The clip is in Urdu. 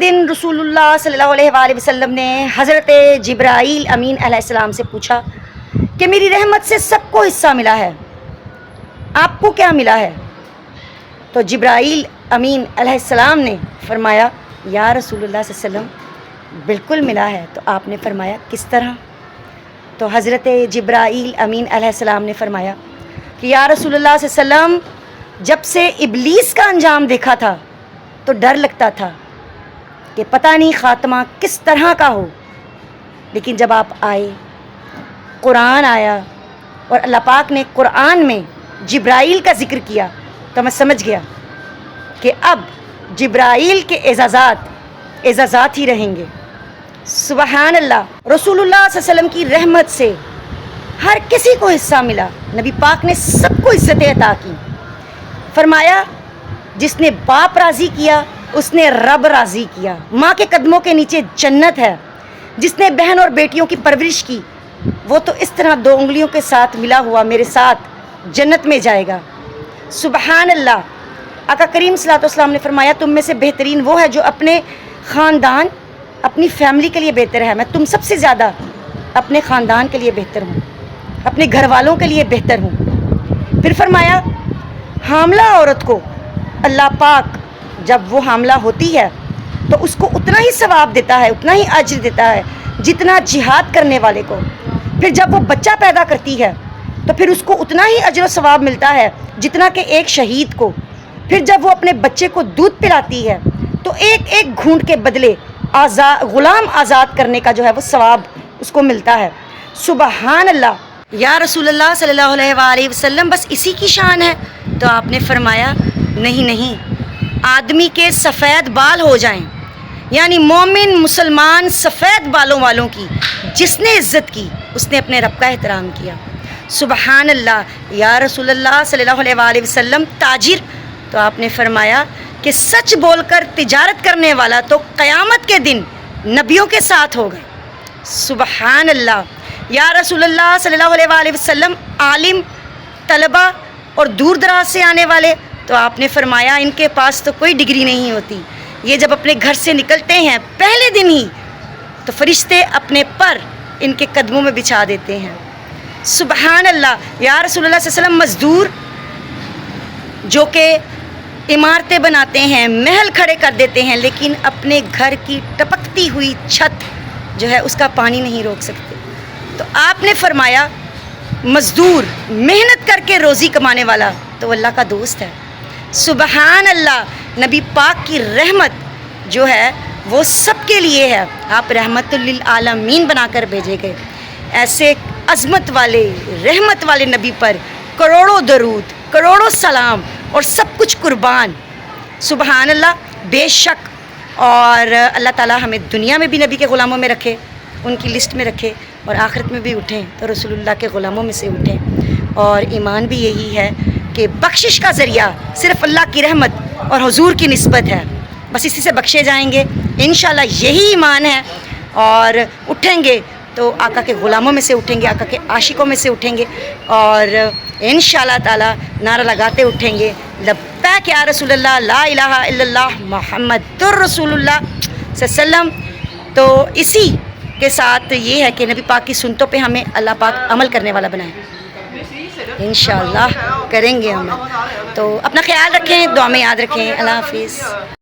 دن رسول اللہ صلی اللہ علیہ وآلہ وسلم نے حضرت جبرائیل امین علیہ السلام سے پوچھا کہ میری رحمت سے سب کو حصہ ملا ہے، آپ کو کیا ملا ہے؟ تو جبرائیل امین علیہ السلام نے فرمایا یا رسول اللہ صلی اللہ علیہ وسلم بالکل ملا ہے۔ تو آپ نے فرمایا کس طرح؟ تو حضرت جبرائیل امین علیہ السلام نے فرمایا کہ یا رسول اللہ صلی اللہ علیہ وسلم جب سے ابلیس کا انجام دیکھا تھا تو ڈر لگتا تھا کہ پتہ نہیں خاتمہ کس طرح کا ہو، لیکن جب آپ آئے، قرآن آیا اور اللہ پاک نے قرآن میں جبرائیل کا ذکر کیا تو میں سمجھ گیا کہ اب جبرائیل کے اعزازات ہی رہیں گے۔ سبحان اللہ۔ رسول اللہ صلی اللہ علیہ وسلم کی رحمت سے ہر کسی کو حصہ ملا، نبی پاک نے سب کو عزتیں عطا کی۔ فرمایا جس نے باپ راضی کیا اس نے رب راضی کیا، ماں کے قدموں کے نیچے جنت ہے۔ جس نے بہن اور بیٹیوں کی پرورش کی وہ تو اس طرح 2 انگلیوں کے ساتھ ملا ہوا میرے ساتھ جنت میں جائے گا۔ سبحان اللہ۔ آقا کریم صلی اللہ علیہ وسلم نے فرمایا تم میں سے بہترین وہ ہے جو اپنے خاندان، اپنی فیملی کے لیے بہتر ہے۔ میں تم سب سے زیادہ اپنے خاندان کے لیے بہتر ہوں، اپنے گھر والوں کے لیے بہتر ہوں۔ پھر فرمایا حاملہ عورت کو اللہ پاک جب وہ حاملہ ہوتی ہے تو اس کو اتنا ہی ثواب دیتا ہے، اتنا ہی اجر دیتا ہے جتنا جہاد کرنے والے کو۔ پھر جب وہ بچہ پیدا کرتی ہے تو پھر اس کو اتنا ہی اجر و ثواب ملتا ہے جتنا کہ ایک شہید کو۔ پھر جب وہ اپنے بچے کو دودھ پلاتی ہے تو ایک ایک گھونٹ کے بدلے غلام آزاد کرنے کا جو ہے وہ ثواب اس کو ملتا ہے۔ سبحان اللہ۔ یا رسول اللہ صلی اللہ علیہ وآلہ وسلم بس اسی کی شان ہے؟ تو آپ نے فرمایا نہیں، آدمی کے سفید بال ہو جائیں، یعنی مومن مسلمان سفید بالوں والوں کی جس نے عزت کی اس نے اپنے رب کا احترام کیا۔ سبحان اللہ۔ یا رسول اللہ صلی اللہ علیہ وآلہ وسلم تاجر؟ تو آپ نے فرمایا کہ سچ بول کر تجارت کرنے والا تو قیامت کے دن نبیوں کے ساتھ ہوگا۔ سبحان اللہ۔ یا رسول اللہ صلی اللہ علیہ وآلہ وسلم عالم، طلبہ اور دور دراز سے آنے والے؟ تو آپ نے فرمایا ان کے پاس تو کوئی ڈگری نہیں ہوتی، یہ جب اپنے گھر سے نکلتے ہیں پہلے دن ہی تو فرشتے اپنے پر ان کے قدموں میں بچھا دیتے ہیں۔ سبحان اللہ۔ یا رسول اللہ صلی اللہ علیہ وسلم مزدور جو کہ عمارتیں بناتے ہیں، محل کھڑے کر دیتے ہیں، لیکن اپنے گھر کی ٹپکتی ہوئی چھت جو ہے اس کا پانی نہیں روک سکتے، تو آپ نے فرمایا مزدور محنت کر کے روزی کمانے والا تو اللہ کا دوست ہے۔ سبحان اللہ۔ نبی پاک کی رحمت جو ہے وہ سب کے لیے ہے، آپ رحمت للعالمین بنا کر بھیجے گئے۔ ایسے عظمت والے رحمت والے نبی پر کروڑوں درود، کروڑوں سلام اور سب کچھ قربان۔ سبحان اللہ۔ بے شک اور اللہ تعالی ہمیں دنیا میں بھی نبی کے غلاموں میں رکھے، ان کی لسٹ میں رکھے، اور آخرت میں بھی اٹھیں تو رسول اللہ کے غلاموں میں سے اٹھیں۔ اور ایمان بھی یہی ہے کہ بخشش کا ذریعہ صرف اللہ کی رحمت اور حضور کی نسبت ہے، بس اسی سے بخشے جائیں گے انشاءاللہ، یہی ایمان ہے۔ اور اٹھیں گے تو آقا کے غلاموں میں سے اٹھیں گے، آقا کے عاشقوں میں سے اٹھیں گے، اور انشاءاللہ تعالی نعرہ لگاتے اٹھیں گے لبیک یا رسول اللہ، لا الہ الا اللہ محمد رسول اللہ صلی اللہ علیہ وسلم۔ تو اسی کے ساتھ یہ ہے کہ نبی پاک کی سنتوں پہ ہمیں اللہ پاک عمل کرنے والا بنائے، انشاءاللہ کریں گے عمل۔ تو اپنا خیال رکھیں، دعا میں یاد رکھیں۔ اللہ حافظ۔